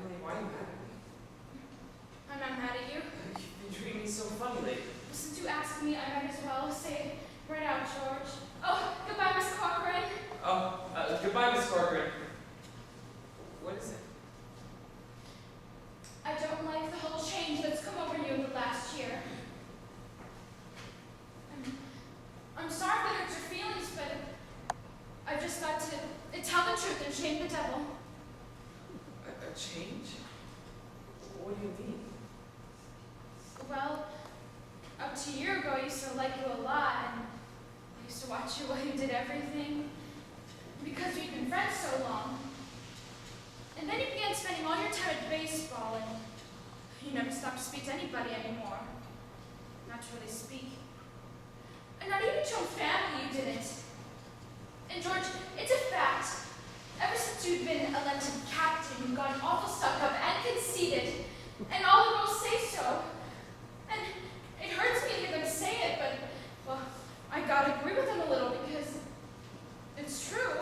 Emily, why are you mad at me? I'm not mad at you. You've been treating me so funny lately. Since you asked me, I might as well say it right out, George. Oh, goodbye, Miss Corcoran. Oh, goodbye, Miss Corcoran. What is it? I don't like the whole change that's come over you in the last year. I'm sorry that hurt your feelings, but I've just got to tell the truth and shame the devil. A change? What do you mean? Well, up to a year ago, I used to like you a lot, and I used to watch you while you did everything, because we'd been friends so long. And then you began spending all your time at baseball, and you never stopped to speak to anybody anymore. Not to really speak. And not even to your own family you didn't. And George, it's a fact. Ever since you've been elected captain, you've gotten awful stuck up and conceited. And all the girls say so. And it hurts me to hear them say it, but, well, I gotta agree with them a little because it's true.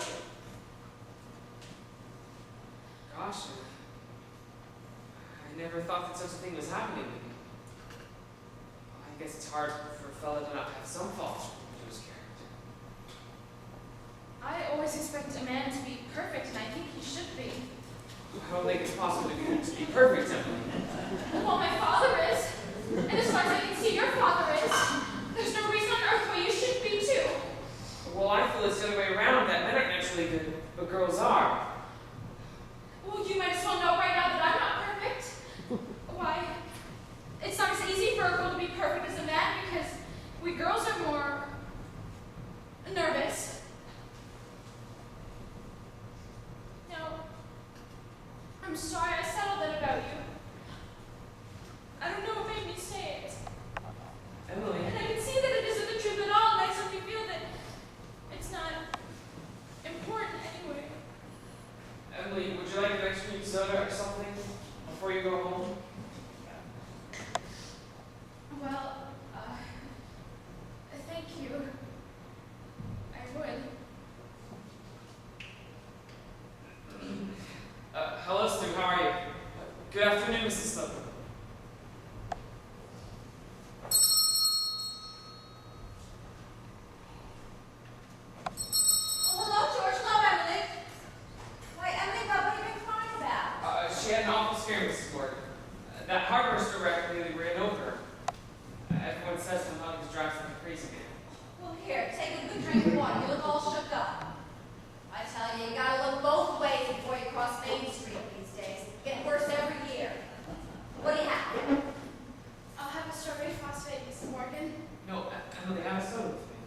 Gosh, I never thought that such a thing was happening to me. I guess it's hard for a fella to not have some faults to his character. I always expect a man to be perfect, and I think he should be. I don't think it's possible to be perfect, Emily. Well, my father is. And as far as I can see, your father is. There's no reason on earth why you shouldn't be too. Well, I feel it's the other way around, that men aren't naturally good, but girls are. Well, you might as well know right now that I'm not perfect. Why? It's not as easy for a girl to be perfect as a man because we girls are more nervous. No. I'm sorry I said all that about you. I don't know what made me say it. Emily. And I can see that it isn't the truth at all, and I suddenly feel that it's not important anyway. Emily, would you like an ice cream soda or something before you go home? Well, thank you. I would. Hello, Stu, how are you? Good afternoon, Mrs. Slipper. She had an awful scare, Mrs. Morgan. That hardware directly ran over her. Everyone says the hugs drives like a crazy man. Well, here, take a good drink of water. You look all shook up. I tell you, you gotta look both ways before you cross Main Street these days. Getting worse every year. What do you have? I'll have a strawberry phosphate, Mrs. Morgan. No, Emily, have a soda with me.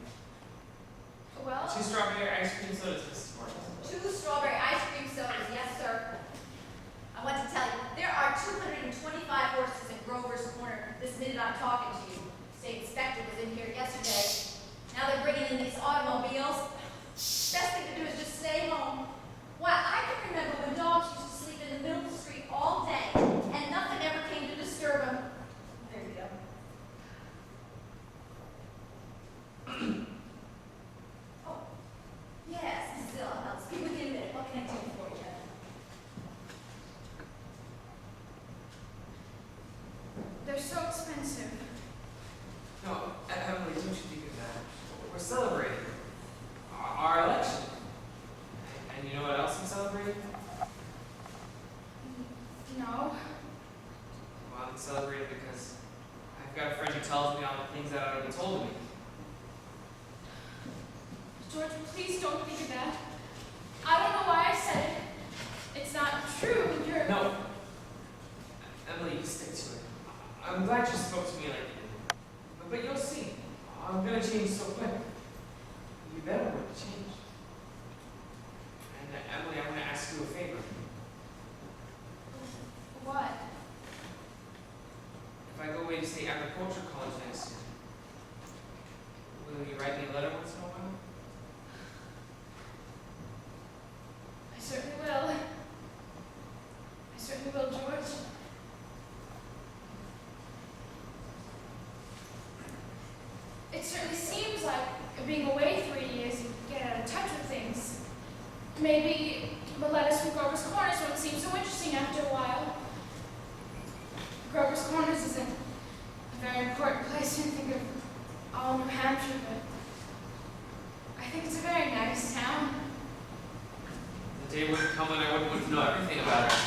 Well, 2 strawberry ice cream sodas, Mrs. Morgan. 2 strawberry ice cream sodas, yes, sir. I want to tell you, there are 225 horses in Grover's Corner this minute I'm talking to you. State inspector was in here yesterday. Now they're bringing in these automobiles. Best thing to do is just stay home. Why, I can remember when dogs used to sleep in the middle of the street all day, and nothing ever came to disturb them. There you go. Oh, yes, Miss Zilla, I'll speak with you in a minute. What can I do for you? they're so expensive. No, Emily, don't you think of that? We're celebrating our election. And you know what else I'm celebrating? No. Well, I'm celebrating because I've got a friend who tells me all the things that I already told me. George, please don't think of that. I don't know why I said it. It's not true. You're... No. Emily, you stick to it. I'm glad you spoke to me like you did. But you'll see. I'm going to change so quick. You better want to change. And Emily, I'm going to ask you a favor. What? If I go away to State Agriculture College next year, will you write me a letter once in a while? I certainly will. I certainly will, George. It certainly seems like being away 3 years, you get out of touch with things. Maybe the letters from Grover's Corners won't seem so interesting after a while. call New Hampshire, but I think it's a very nice town. The day wouldn't come when I wouldn't want to know everything about it.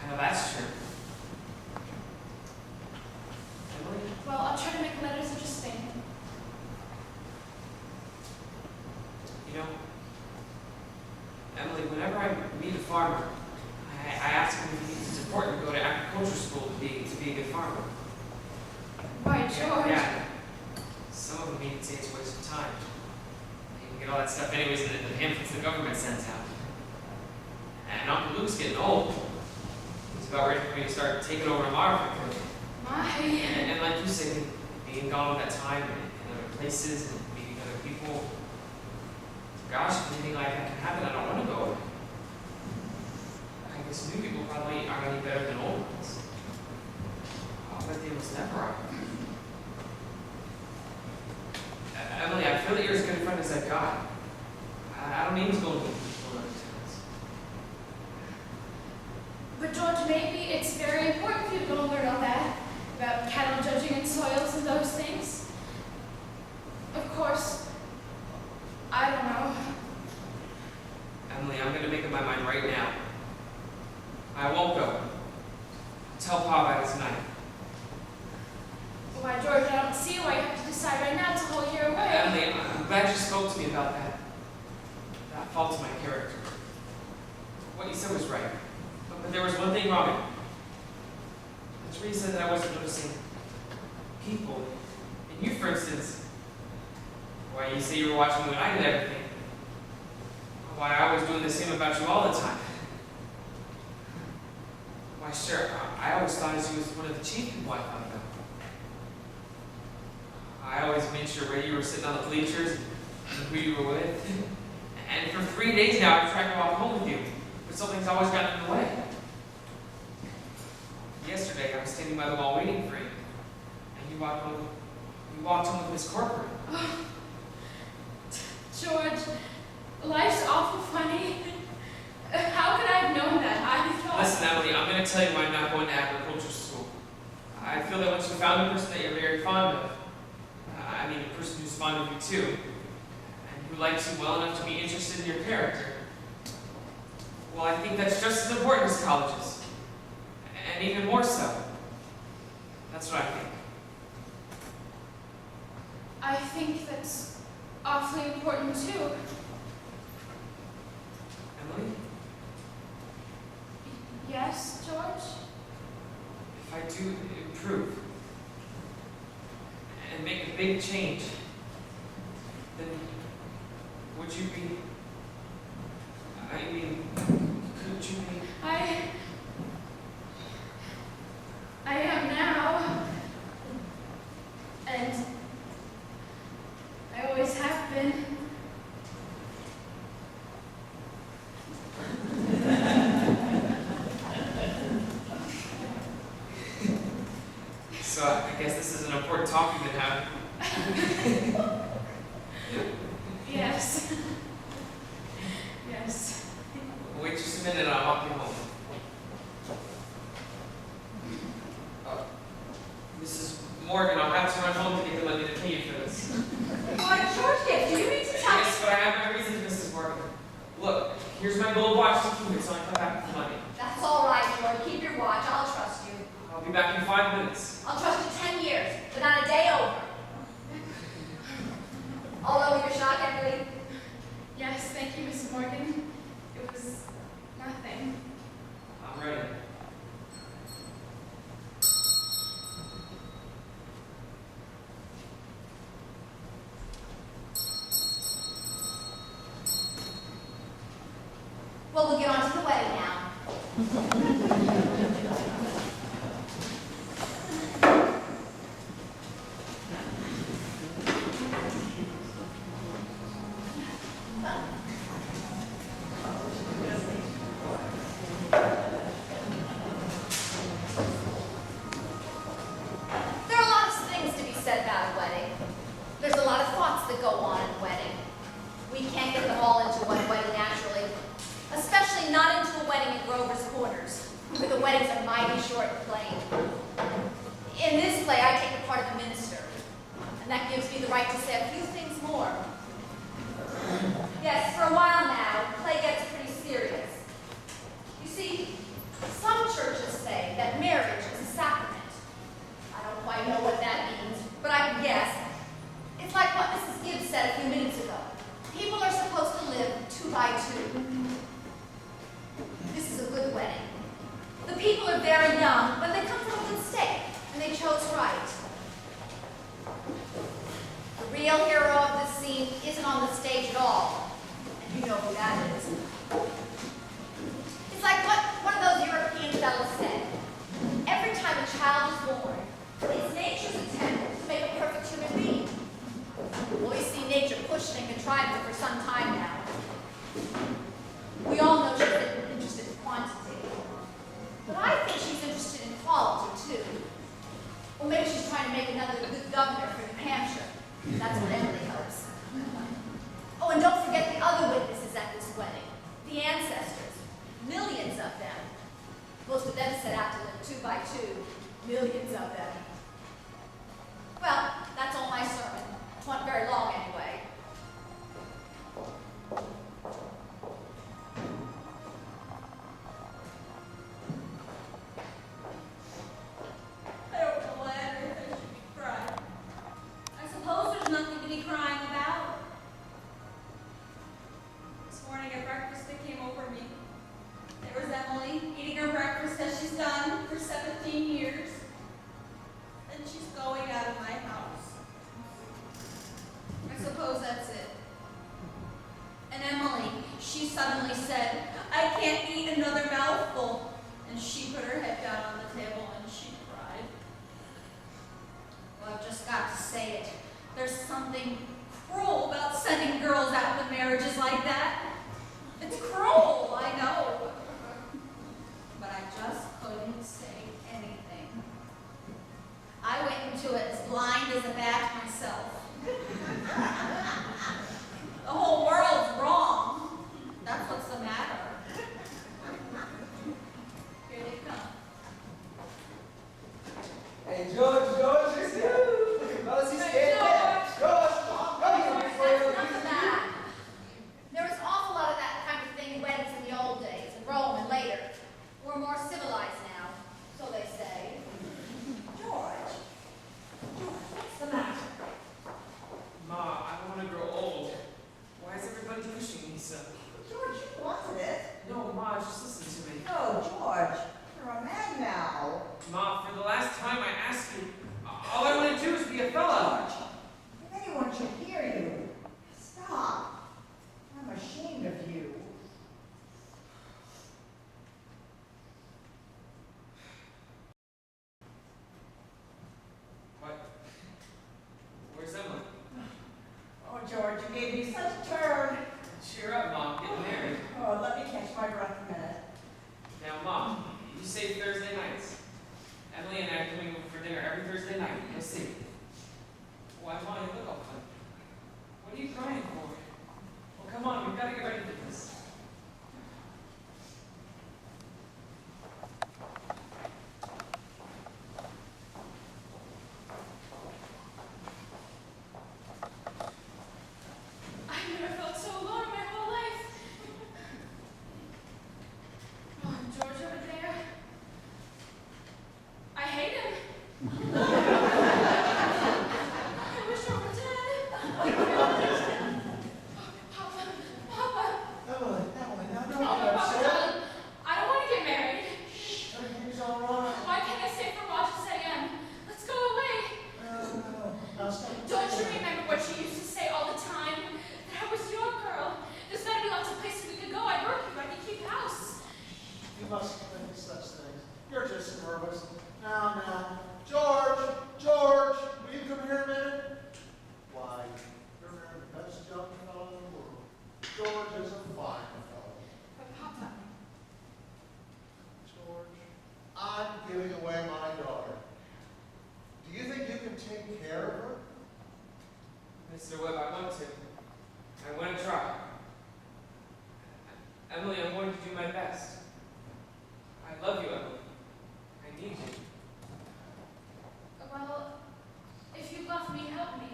I know that's true. Emily? Well, I'll try to make letters interesting. You know, Emily, whenever I meet a farmer, I ask him if he thinks it's important to go to agriculture school to be a good farmer. Why, George? Yeah. Some of them even say it's a waste of time. You can get all that stuff anyways in the pamphlets the government sends out. And Uncle Luke's getting old. He's about ready for me to start taking over tomorrow if I could. My. And like you said, being gone all that time in other places and meeting other people. Gosh, if anything like that can happen, I don't want to go away. I guess new people probably aren't any better than old ones. Oh, but they was never are. Emily, I feel that you're as good a friend as I've got. I don't need to go to other towns. But George, maybe it's very important for you to go and learn all that about cattle judging and soils and those things. Of course, I don't know. Emily, I'm going to make up my mind right now. I won't go. Tell Pa about it tonight. Why, George, I don't see why you have to decide right now. It's a whole year away. Emily, I'm glad you spoke to me about that. That fault of my character. What you said was right. But there was one thing wrong. That's where you said that I wasn't noticing people. And you, for instance. Why, you say you were watching me when I did everything. Why, I was doing the same about you all the time. Why, sure, I always thought as you was one of the chief people I thought about. I always made sure where you were sitting on the bleachers and who you were with. And for 3 days now, I've tried to walk home with you, but something's always gotten in the way. Yesterday, I was standing by the wall waiting for you, and you walked home with Miss Corcoran. Oh, George, life's awful funny. How could I have known that? I thought... Listen, Emily, I'm going to tell you why I'm not going to agriculture school. I feel that once you found a person that you're very fond of, I mean a person who's fond of you too, and who likes you well enough to be interested in your character, well, I think that's just as important as colleges. And even more so. That's what I think. I think that's awfully important too. Emily, Yes, George? if I do improve and make a big change, then would you be, I mean, could you be? I am now. And I always have been. So I guess this is an important talk we've been having. Yes. Yes. Wait just a minute and I'll walk you home. Mrs. Morgan, I'll have to run home to get the money to pay you for this. What a George gift. Do you mean to tell me? Yes, but I have my reasons, Mrs. Morgan. Look, here's my gold watch to keep it so I come back with the money. That's all right, George. Keep your watch. I'll trust you. I'll be back in 5 minutes. I'll trust you 10 years, but not a day over. All over your shock, Emily? Yes, thank you, Miss Morgan. It was nothing. I'm ready. Well, we'll get on to the wedding now. There are lots of things to be said about a wedding. There's a lot of thoughts that go on in a wedding. We can't get them all into one wedding naturally, especially not into a wedding at Grover's Corners, where the weddings are mighty short and plain. In this play, I take the part of a minister, and And that gives me the right to say a few things more. Yes, for a while now, play gets pretty serious. You see, some churches say that marriage is a sacrament. I don't quite know what that means, but I can guess. It's like what Mrs. Gibbs said a few minutes ago. People are supposed to live 2 by 2. This is a good wedding. The people are very young, but they come from a good state, and they chose right. The real hero of this scene isn't on the stage at all, and you know who that is. It's like what one of those European fellows said. Every time a child is born, it's nature's attempt to make a perfect human being. Well, we've seen nature pushing and contriving for some time now. We all know she's interested in quantity. But I think she's interested in quality, too. Or maybe she's trying to make another good governor for New Hampshire. That's what Emily hopes. Oh, and don't forget the other witnesses at this wedding. The ancestors. Millions of them. Most of them set out to live 2 by 2. Millions of them. Well, that's all my sermon. It wasn't very long anyway. I don't know why on earth I should be crying. I suppose there's nothing to be crying about. This morning at breakfast they came over me. There was Emily eating her breakfast as she's done for 17 years. And she's going out of my house. I suppose that's it. And Emily, she suddenly said, I can't eat another mouthful. And she put her head down on the table and she cried. Well, I've just got to say it. There's something cruel about sending girls out to marriages like that. It's cruel, I know. But I just couldn't say anything. I went into it as blind as a bat myself. The whole world's wrong. That's what's the matter. Here they come. Hey, George, it's you. Look at Mosey's dead. George, come here before you That's enough of that. There was an awful lot of that kind of thing in weddings in the old days, in Rome and later. We're more civilized now, so they say. George, what's the matter? Ma, I don't want to grow old. Why is everybody pushing me so? George, you wanted it. No, Ma, just listen to me. No, George, you're a man now. Ma, for the last time I asked you, all I want to do is be a fella. George, if anyone should hear you, stop. I'm ashamed of you. What? Where's Emily? Oh, George, you gave me such a turn. Cheer up, Mom. Get married. Oh, let me catch my breath a minute. Now, Mom, you say Thursday nights. Emily and I are coming over for dinner every Thursday night. You'll see. Why, Mom, you look all fun. What are you crying for? Well, come on. We've got to get ready for this. I never felt so alone in my whole life. Oh, and George over there. I hate him. I wish I were dead. Papa, Papa. Emily, now don't Papa, get Papa, upset. darling. I don't want to get married. Everything's all right. Why can't I stay for Roger's AM? Let's go away. No. Now stop. Don't you remember what she used to say all the time? That I was your girl. There's gotta be lots of places we could go. I work here. I can keep house. You must think such things. You're just nervous. Now. George, will you come here a minute? Why, you're the best young fellow in the world. George is a fine fellow. But Papa, George, I'm giving away my daughter. Do you think you can take care of her? Mr. Webb, I want to. I want to try. Emily, I'm going to do my best. I love you, Emily. I need you. well, if you love me, help me.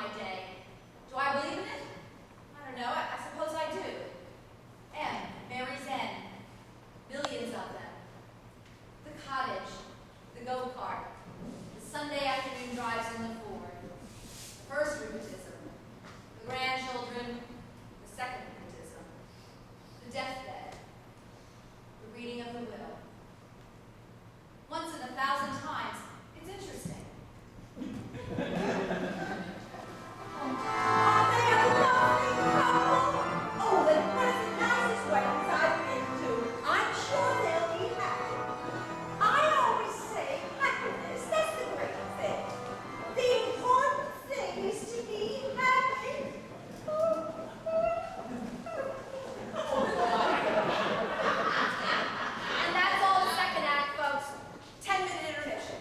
my day. Do I believe in it? I don't know. I suppose I do. M, Mary's End. Millions of them. The cottage, the go-kart, the Sunday afternoon drives in the Ford, the first rheumatism, the grandchildren, the second rheumatism, the deathbed, the reading of the will. Once in 1,000 times, it's interesting. Are they a lovely couple? Oh, the present nicest weddings I've been to. I'm sure they'll be happy. I always say happiness, that's the great thing. The important thing is to be happy. And that's all the second act, folks. 10-minute intermission.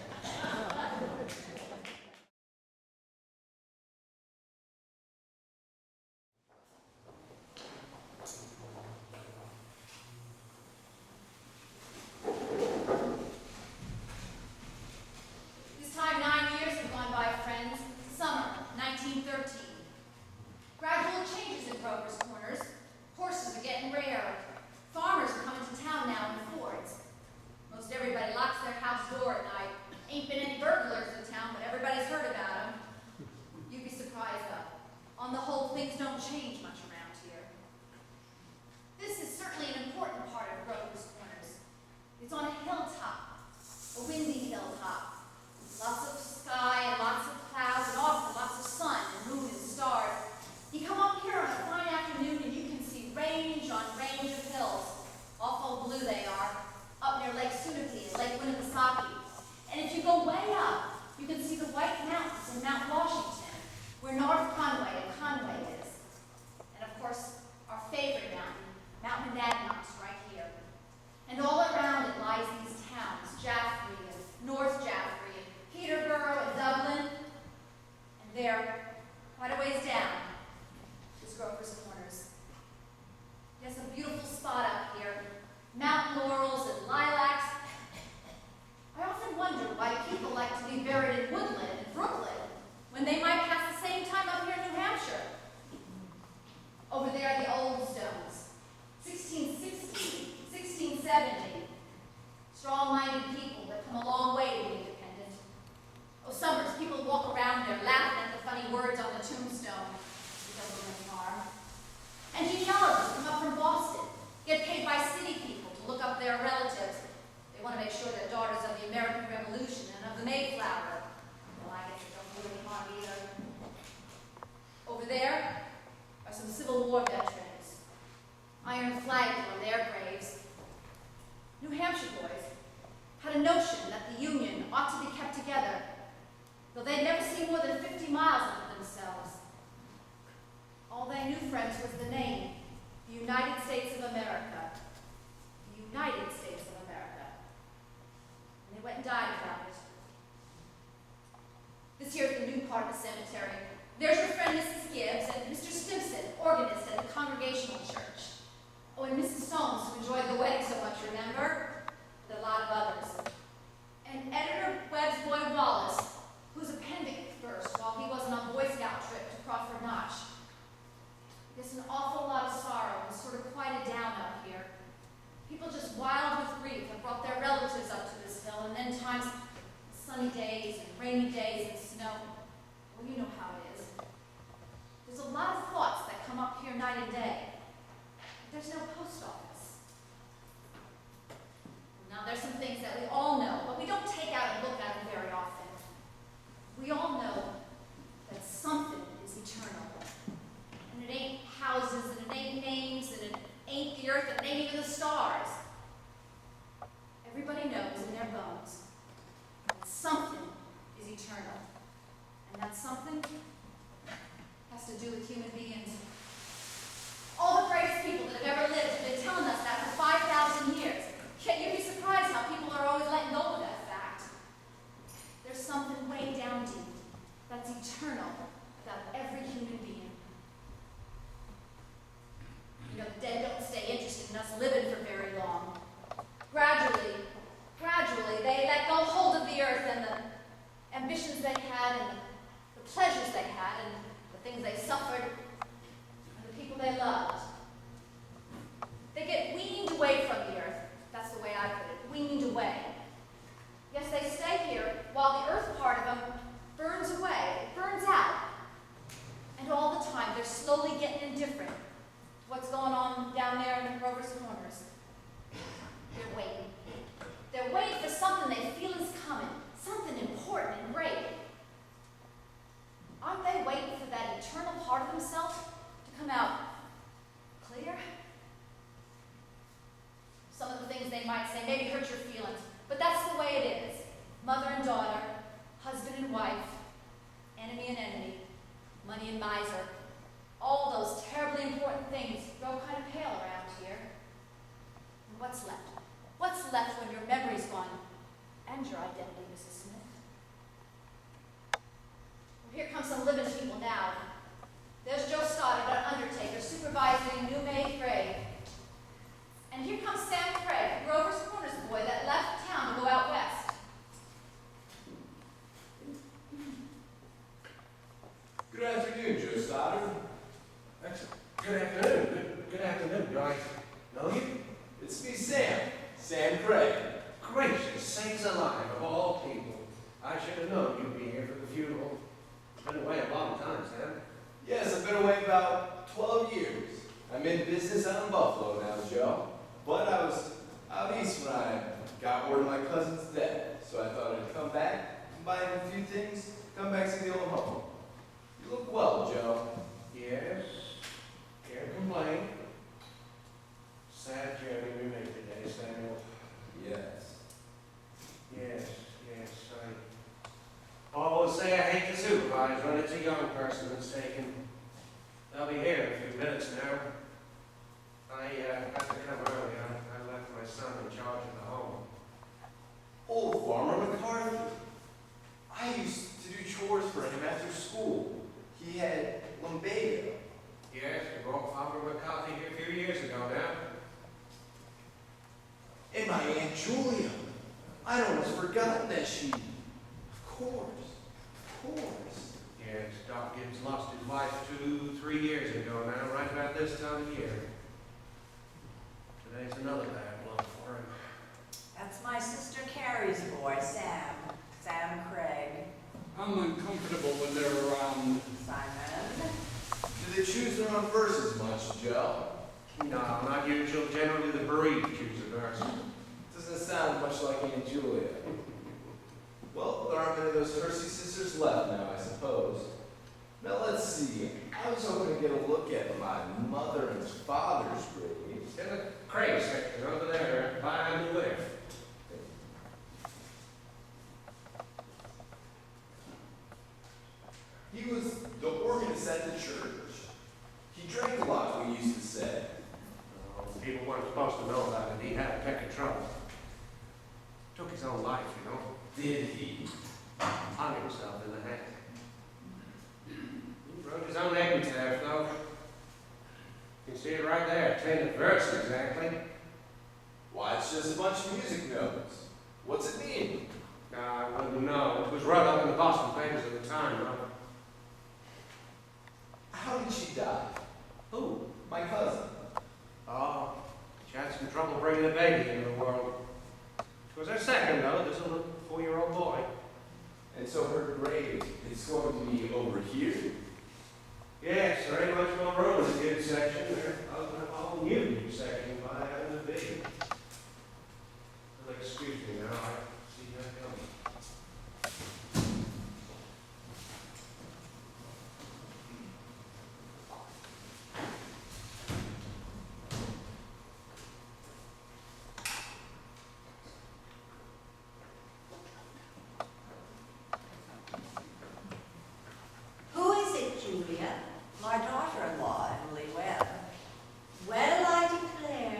This time 9 years have gone by, friends. Summer, 1913. Gradual changes in Grover's Corners. Horses are getting rarer. Farmers are coming to town now in Fords. Most everybody locks their house door at night. Ain't been any burglars in town, but everybody's heard about them. You'd be surprised, though. On the whole, things don't change much around here. This is certainly an important part of Grover's Corners. It's on a hilltop, a windy hilltop. Lots of sky and lots of clouds and often lots of sun and moon and stars. You come up here on a fine afternoon and you can see range on range of hills. Awful blue they are, up near Lake Sunapee and Lake Winnipesaukee. And if you go way up, you can see the White Mountains in Mount Washington, where North Conway and Conway is. And of course, our favorite mountain, Mount Manatee, right here. And all around it lies these towns, Jaffrey and North Jaffrey and Peterborough and Dublin. And there, quite a ways down, is Grover's Corners. There's a beautiful spot up here, mountain laurels and lilacs. I often wonder why people like to be buried in woodland in Brooklyn when they might pass the same time up here in New Hampshire. Over there are the old stones, 1660, 1670. Strong-minded people that come a long way to be independent. Oh, summers, people walk around there laughing at the funny words on the tombstone. It doesn't mean any harm. And genealogists come up from Boston, get paid by city people to look up their relatives. They want to make sure they're daughters of the American Revolution and of the Mayflower. Well, I guess it don't do any harm either. Over there are some Civil War veterans. Iron flags on their graves. New Hampshire boys had a notion that the Union ought to be kept together, though they'd never seen more than 50 miles of it themselves. All they knew, friends, was the name, the United States of America. The United States of America. And they went and died about it. This here's the new part of the cemetery. There's your friend Mrs. Gibbs and Mr. Stimson, organist at the Congregational Church. Oh, and Mrs. Soames, who enjoyed the wedding so much, remember? With a lot of others. And Editor Webb's boy Wallace, whose appendix burst while he was on a Boy Scout trip to Crawford Notch. There's an awful lot of sorrow and sort of quieted down up here. People just wild with grief have brought their relatives up to this hill, and then times sunny days and rainy days and snow. Well, you know how it is. There's a lot of thoughts that come up here night and day. There's no post office. Now, there's some things that we all know, but we don't take out and look at them very often. We all know that something is eternal. And it ain't houses, and it ain't names, and it ain't the earth, and it ain't even the stars. Everybody knows in their bones that something is eternal. And that something has to do with human beings. All the greatest people that have ever lived have been telling us that for 5,000 years. Yet you'd be surprised how people are always letting go of that fact. There's something way down deep that's eternal about every human being. You know, the dead don't stay interested in us living for very long. Gradually, they let go hold of the earth and the ambitions they had and the pleasures they had and the things they suffered and the people they loved. They get weaned away from the earth. That's the way I put it, weaned away. Yes, they stay here while the earth part of them burns away, burns out. And all the time, they're slowly getting indifferent to what's going on down there in the Grover's Corners. They're waiting. They're waiting for something they feel is coming, something important and great. Aren't they waiting for that eternal part of themselves to come out clear? Some of the things they might say maybe hurt your feelings, but that's the way it is. Mother and daughter, husband and wife, enemy and enemy, money and miser. All those terribly important things grow kind of pale around here. And what's left? What's left when your memory's gone? And your identity, Mrs. Smith. Well, here comes some living people now. There's Joe Stoddard, an undertaker, supervising new made grave. And here comes Sam Craig, Grover's Corners boy that left town to go out west. Good afternoon, Joe Stoddard. Good afternoon. Good afternoon. Do I know you? It's me, Sam Craig. Gracious sakes alive, of all people. I should have known you'd be here for the funeral. Been away a long time, Sam. Yes, I've been away about 12 years. I'm in business out in Buffalo now, Joe. But I was out east when I got word of my cousin's death. So I thought I'd come back, combine a few things, come back to the old home. You look well, Joe. Yes. Can't complain. Sad journey we made today, Samuel. Yes. Yes. I always say I hate to supervise when it's a young person that's taken. They'll be here in a few minutes now. I had to come early. I left my son in charge of the home. Old Farmer McCarthy. I used to do chores for him after school. He had lumbago. Yes, we brought Farmer McCarthy here a few years ago now. And my Aunt Julia. I'd almost forgotten that she... Of course. Yes, Doc Gibbs lost his wife 2-3 years ago now, right about this time of year. Today's another bad blow for him. That's my sister Carrie's boy, Sam Craig. I'm uncomfortable when they're around. Simon. Do they choose their own verses much, Joe? No, not usual. Generally, the bereaved choose a verse. Doesn't sound much like Aunt Julia. Well, there aren't many of those Hersey sisters left now, I suppose. Now let's see. I was hoping to get a look at my mother and father's graves. In the Craig section over there, behind the lift. He was the organist at the church. He drank a lot, we used to say. People weren't supposed to know about it. He had a peck of trouble. Took his own life, you know. Did he? Hung himself in the head. He wrote his own epitaph, though. You can see it right there. 10 verse exactly. Why, it's just a bunch of music notes. What's it mean? I wouldn't know. It was right up in the Boston papers at the time, though. How did she die? Who? My cousin. Oh, she had some trouble bringing a baby into the world. It was her second, though. This little 4-year-old boy. And so her grave is going to be over here. Yes, there ain't much more room in the kids section. They're opening a whole new section by having a baby. Well, excuse me now. I see you coming. Who is it, Julia? My daughter-in-law, Emily Webb. Well, I declare,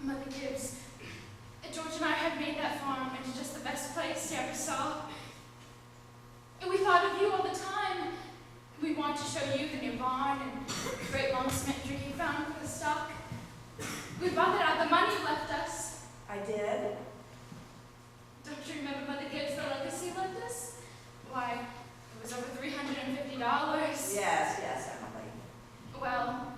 Mother Gibbs, George and I had made that farm into just the best place you ever saw. And we thought of you all the time. We wanted to show you the new barn and the great long cement drinking fountain for the stock. We bought it out of the money you left us. I did. Don't you remember Mother Gibbs, the legacy left us? Why, it was over $350. Yes, Emily. Well,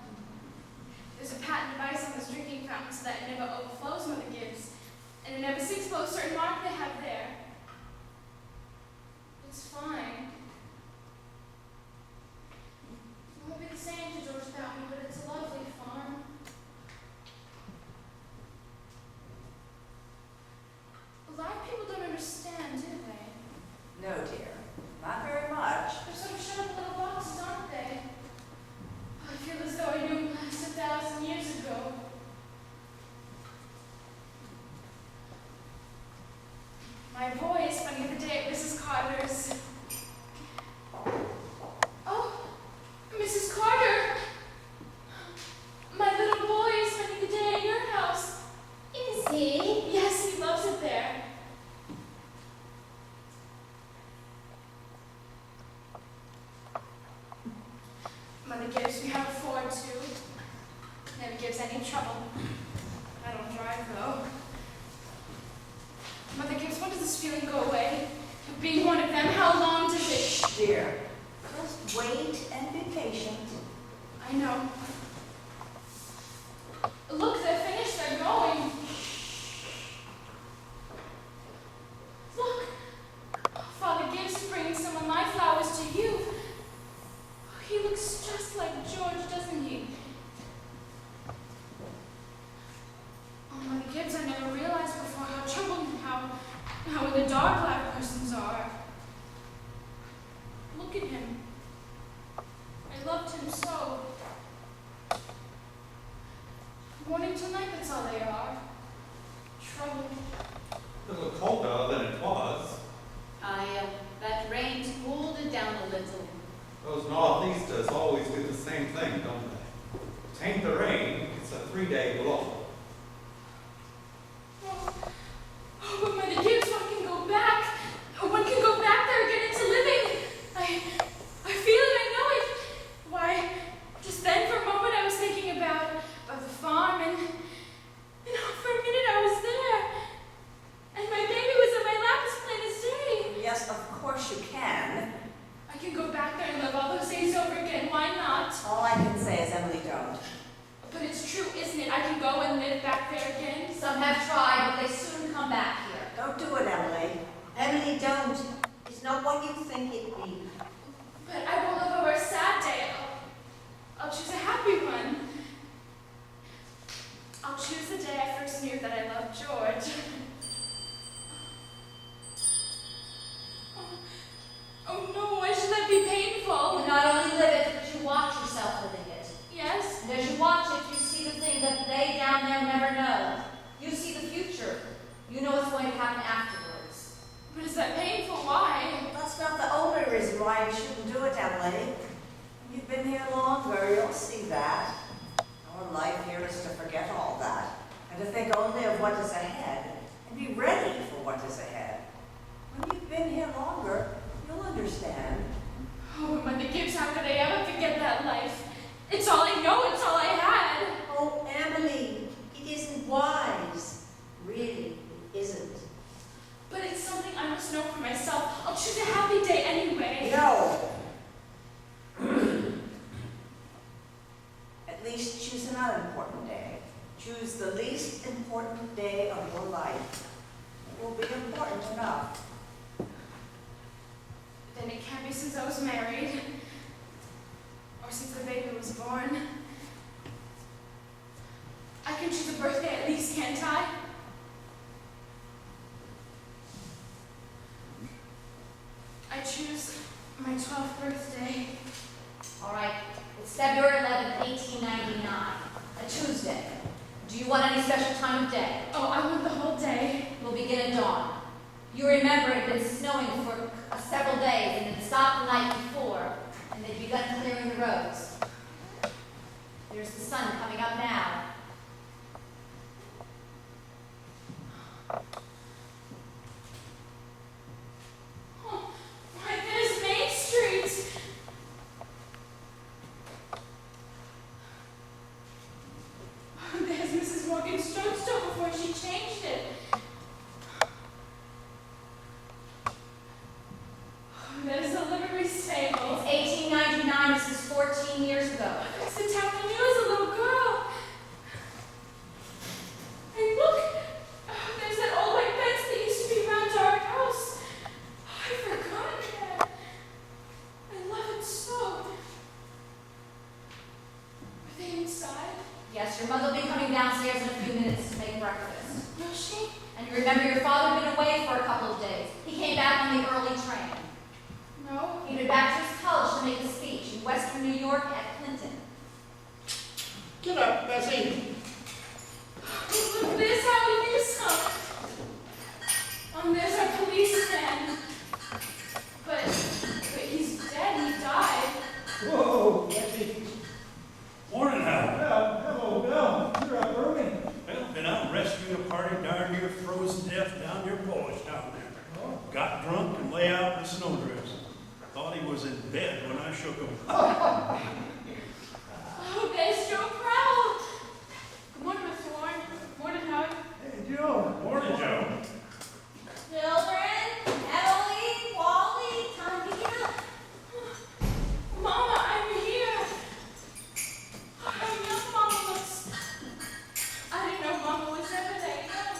there's a patent device on this drinking fountain so that it never overflows, Mother Gibbs. And it never sinks below a certain mark they have there. It's fine. It won't be the same to George without me, but it's a lovely farm. A lot of people don't understand, do they? No, dear. Not very much. They're sort of shut up in little boxes, aren't they? I feel as though I knew last 1,000 years ago. My boy is spending the day at Mrs. Carter's. Oh, Mrs. Carter! My little boy is spending the day at your house. Is he? Yes, he loves it there. Mother Gibbs, we have a Ford too. Never gives any trouble. I don't drive though. Mother Gibbs, when does this feeling go away? Of being one of them, how long does it? Shh, dear. Just wait and be patient. I know. Look, they're finished, they're going. Look, Father Gibbs is bringing some of my flowers to you. He looks just like George, doesn't he? Oh, Mother Gibbs, I never realized before how troubled and how in the dark black persons are. Look at him. I loved him so. Morning till night, that's all they are. Trouble. A little colder than it was. That rain's cooled it down a little. Those northeasters always do the same thing, don't they? It ain't the rain, it's a 3-day blow. Oh, but Mother Gibbs, one can go back. One can go back there again into living. I feel it, I know it. Why, just then for a moment I was thinking about the farm and for a minute I was there. And my baby was in my lap as plain as day. Yes, of course you can. I can go back there and live all those days over again. Why not? All I can say is Emily, don't. But it's true, isn't it? I can go and live back there again. Some have tried, but they soon come back here. Don't do it, Emily. Emily, don't. It's not what you think it be. But I won't live over a sad day. I'll choose a happy one. I'll choose the day I first knew that I loved George. Oh no, why should that be painful? You not only live it, but you watch yourself living it. Yes? And as you watch it, you see the thing that they down there never know. You see the future. You know what's going to happen afterwards. But is that painful? Why? That's not the only reason why you shouldn't do it, Emily. When you've been here longer, you'll see that. Our life here is to forget all that, and to think only of what is ahead, and be ready for what is ahead. When you've been here longer, you'll understand. Oh, Mother Gibbs, how could I ever forget that life? It's all I know, it's all I had. Oh, Emily, it isn't wise. Really, it isn't. But it's something I must know for myself. I'll choose a happy day anyway. No. At least choose an unimportant day. Choose the least important day of your life. It will be important enough. Then it can't be since I was married. Or since the baby was born. I can choose a birthday at least, can't I? I choose my 12th birthday. All right, it's February 11th, 1899, a Tuesday. Do you want any special time of day? Oh, I want the whole day. We'll begin at dawn. You remember it had been snowing for several days and it stopped the night before, and they'd begun clearing the roads. There's the sun coming up now. You remember your father had been away for a couple of days. He came back on the early train. No. He'd been back to his college to make a speech in Western New York at Clinton. Get up, Bessie. Look, there's how he Newsom. There's our policeman. But he's dead. He died. Whoa, Bessie. Morning, Hal. Well, hello, Bill. You're up early. Well, been out rescuing a party darn near frozen to death down near Polish down there. Oh. Got drunk and lay out in a snowdrift. Thought he was in bed when I shook him. Oh, there's Joe Crowell. Good morning, Mr. Warren. Morning, Howard. Hey, Joe. Morning, Joe. Children, Emily, Wally, time to get up. Mama, I'm here. How young Mama looks. I didn't know Mama was ever that young.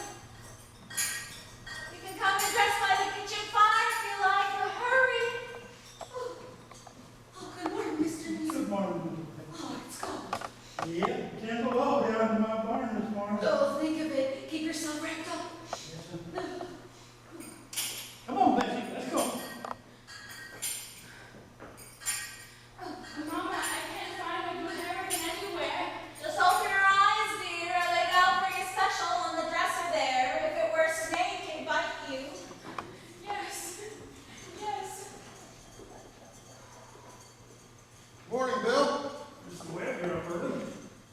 You can come and dress by the kitchen fire if you like, but hurry. Oh, good morning, Mr. Newsom. Good morning. Oh, it's cold. Yeah, can't go all down to my barn this morning. Oh, think of it. Keep yourself wrapped up. Come on, Bessie, let's go. Mama, I can't find my good hairpin anywhere. Just open your eyes, dear. I laid out for you special on the dresser there. If it were a snake, it'd bite you. Yes. Yes. Morning, Bill. Mr. Webb, you're up early.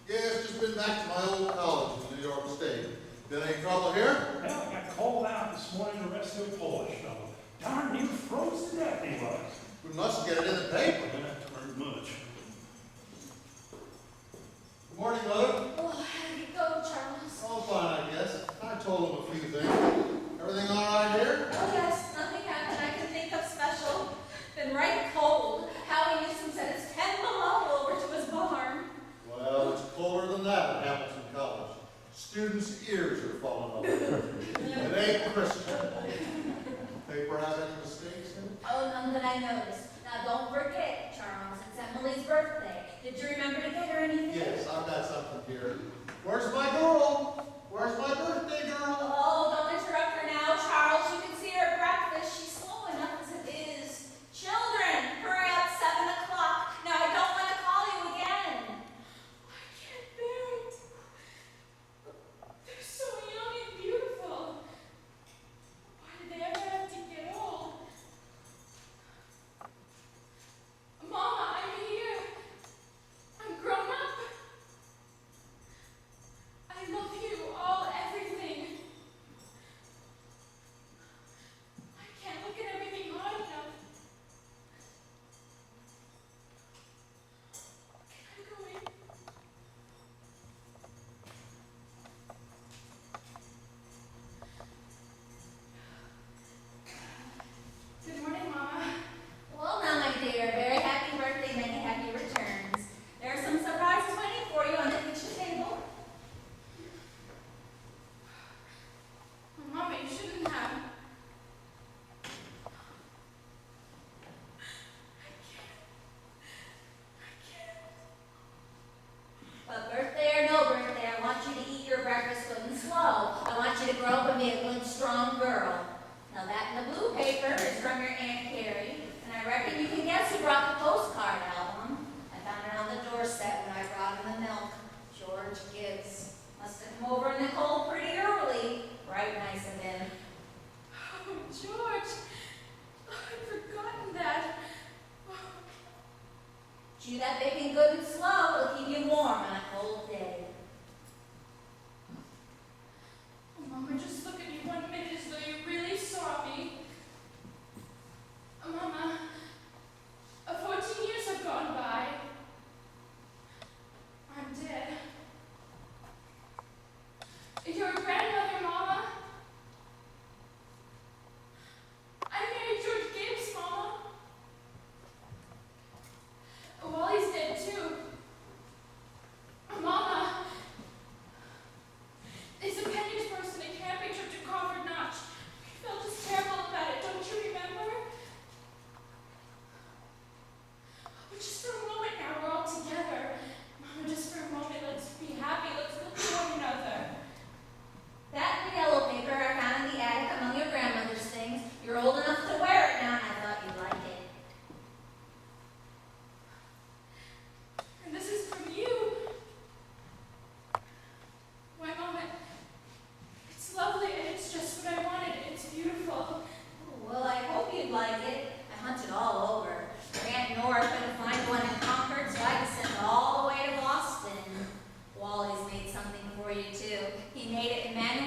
Yeah, it's just been back to my old college in New York State. Been any trouble here? Well, I got called out this morning to rescue a Polish fellow. Darn near froze to death he was. We must get it in the paper. That weren't much. Good morning, Mother. Oh, how did it go, Charles? All fine, I guess. I told him a few things. Everything all right here? Oh, yes. Nothing happened I can think of special. Been right cold. Howie Newsom said it's 10 below over to his barn. Well, it's colder than that at Hamilton College. Students' ears are falling off. It ain't Christian. Paper have any mistakes in it? Oh, none that I noticed. Now, don't forget, Charles, it's Emily's birthday. Did you remember to get her anything? Yes, I've got something here. Where's my girl? Where's my birthday girl? Oh, don't interrupt her now, Charles. You can see her at breakfast. She's slow enough as it is. Children, hurry up, 7 o'clock. Now, I don't want to call you again. I can't bear it. They're so young and beautiful. Why did they ever have to get old? Mama, I'm here. I'm grown up. I love you all, everything. I can't look at everything hard enough. Can I go in? Good morning, Mama. Well, now, my dear, very happy birthday, many happy returns. There are some surprises waiting for you on the kitchen table. Mama, you shouldn't have. But birthday or no birthday, I want you to eat your breakfast good and slow. I want you to grow up and be a good, strong girl. Now that in the blue paper is from your Aunt Carrie, and I reckon you can guess who brought the postcard album. I found it on the doorstep when I brought in the milk. George Gibbs. Must have come over in the cold pretty early. Right nice of him. Oh, George. I'd forgotten that. Chew that bacon good and slow. It'll keep you warm on a cold day. Oh, Mama, just look at me 1 minute as though you really saw me. Mama, 14 years have gone by. I'm dead.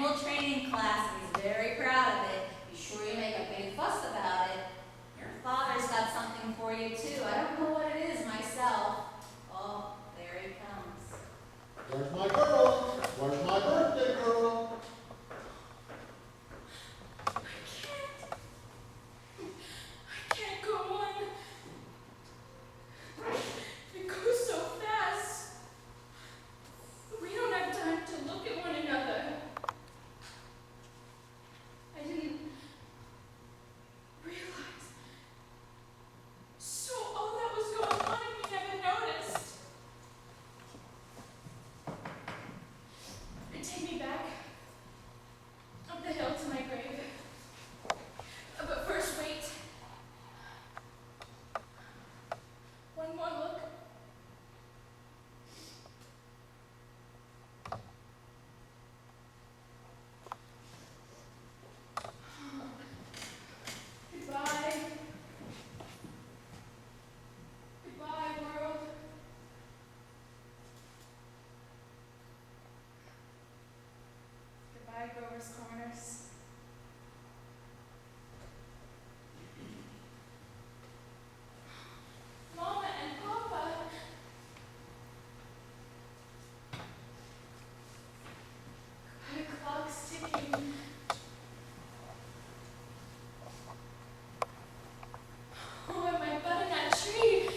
annual training class, and he's very proud of it. Be sure you make a big fuss about it. Your father's got something for you, too. I don't know what it is myself. Oh, there he comes. Where's my girl? Where's my birthday girl? I can't go on. It goes so fast. We don't have time to look at one another. I didn't realize. So all that was going on and we never noticed. Take me back up the hill to my grave. But first, wait. One more look. Goodbye. Goodbye, world. Goodbye, Grover's Corners. Mama and Papa. The clock's ticking. Oh, am I butt in that tree?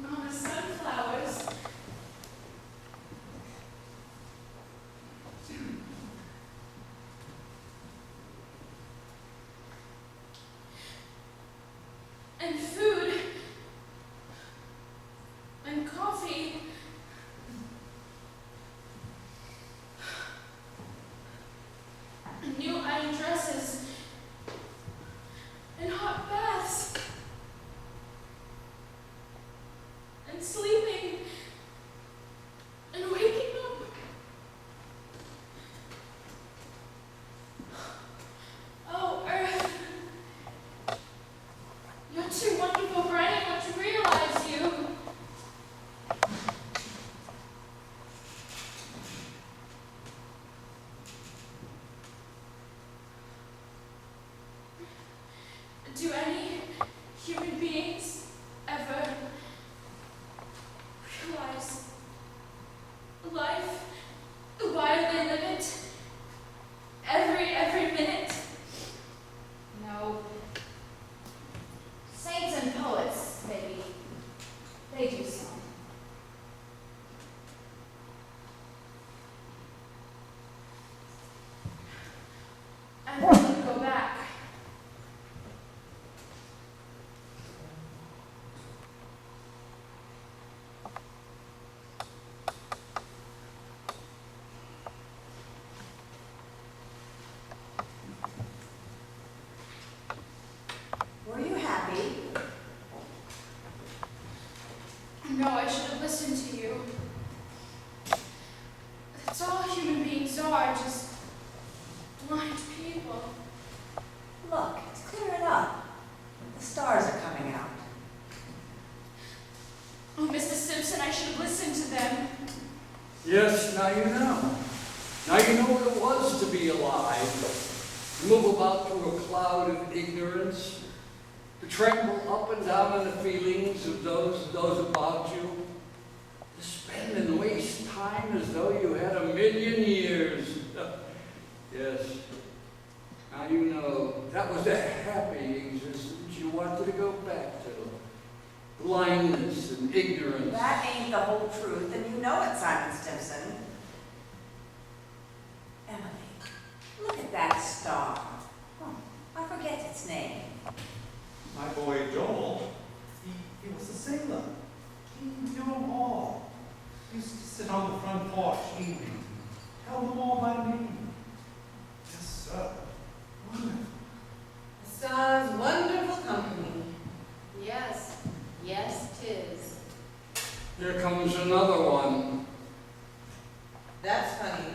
Mama's sunflowers. And food. And coffee. And new iron dresses. And hot baths. And sleeping. And waking up. Oh, Earth. You're too wonderful for anyone to realize you. Do any human beings ever realize life, why they live it, every minute? No. Saints and poets, maybe. They do so. And when you go back, Were you happy? no, I should have listened to you. That's all human beings are, just blind people. Look, it's clearing up. The stars are coming out. Oh, Mrs. Simpson, I should have listened to them. Yes, now you know. Now you know what it was to be alive. To move about through a cloud of ignorance. To tremble up and down in the feelings of those about you. To spend and waste time as though you had 1,000,000 years. Yes. Now you know that was a happy existence you wanted to go back to. Blindness and ignorance. That ain't the whole truth, and you know it, Simon Stimson. Emily, look at that star. Oh, I forget its name. My boy Joel, he was a sailor. He knew them all. He used to sit on the front porch evening, tell them all by name. Yes, sir. Wonderful. The stars wonderful company. Yes. Yes, 'tis. Here comes another one. That's funny.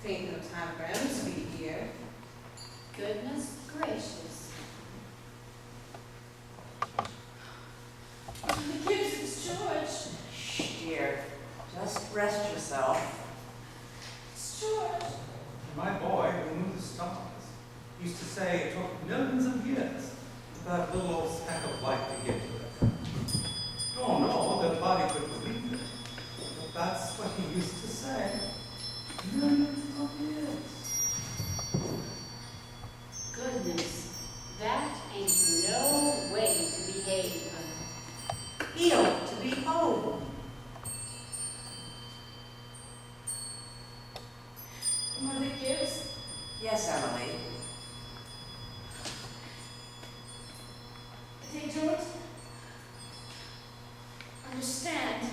Tain't no time for him to be here. Goodness gracious. understand.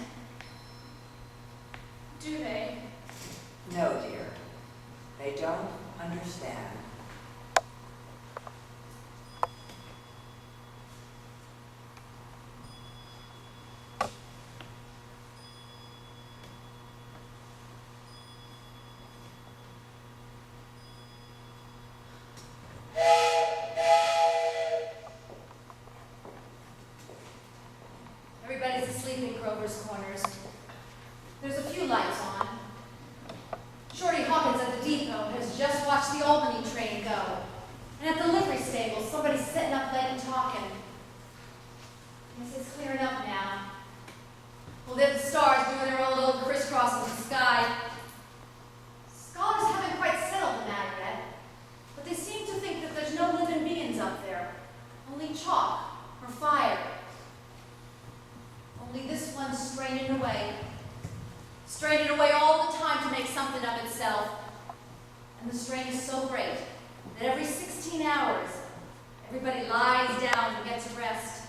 Do they? No, dear. They don't understand. Everybody's asleep in Grover's Corners. There's a few lights on. Shorty Hawkins at the depot has just watched the Albany train go. And at the livery stable, somebody's sitting up late and talking. Guess it's clearing up now. Well, there's the stars doing their own little crisscross in the sky. Scholars haven't quite settled the matter yet, but they seem to think that there's no living beings up there, only chalk or fire. Only this one's straining away all the time to make something of itself. And the strain is so great that every 16 hours, everybody lies down and gets a rest.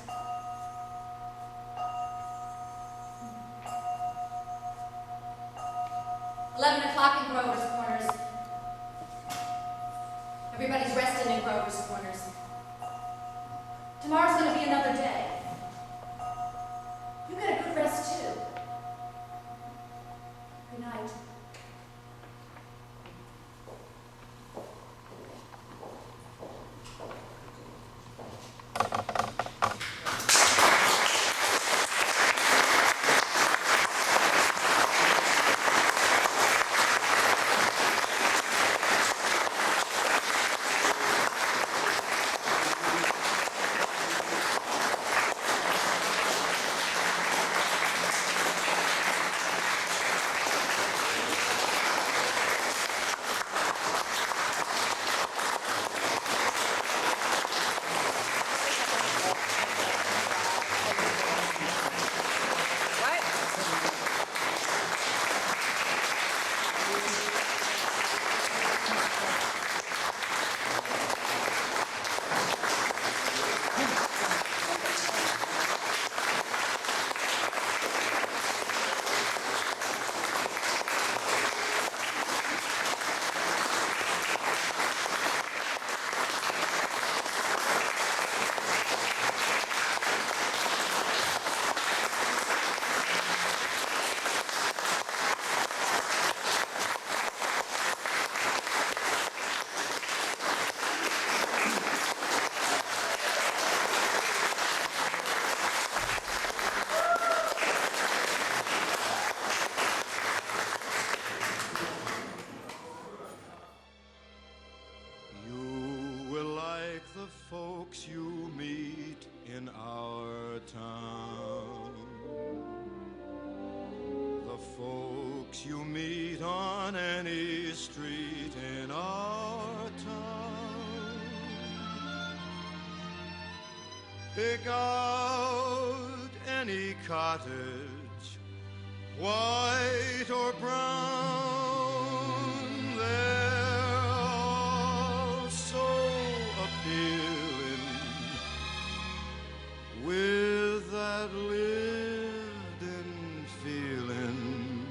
"11 o'clock in Grover's Corners. Everybody's resting in Grover's Corners. Tomorrow's going to be another day. You get a good rest too. Good night." You meet on any street in our town. Pick out any cottage, white or brown. They're all so appealing with that lived-in feeling.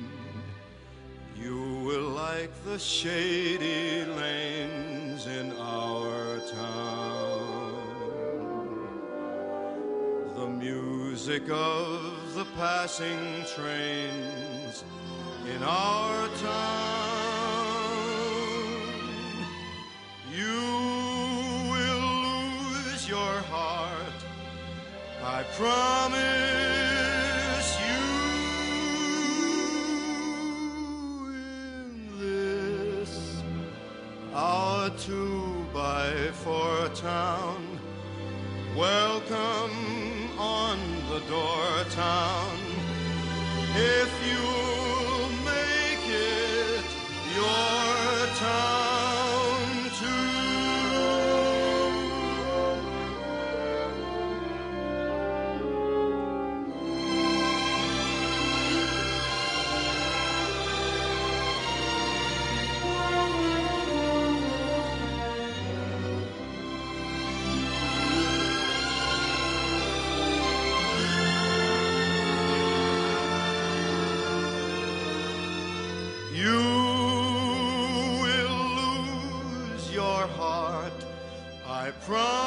You will like the shady lanes in our town. The music of the passing trains in our town. You will lose your heart, I promise you. Our 2x4 town, welcome on the door town. If you'll make it your town too. from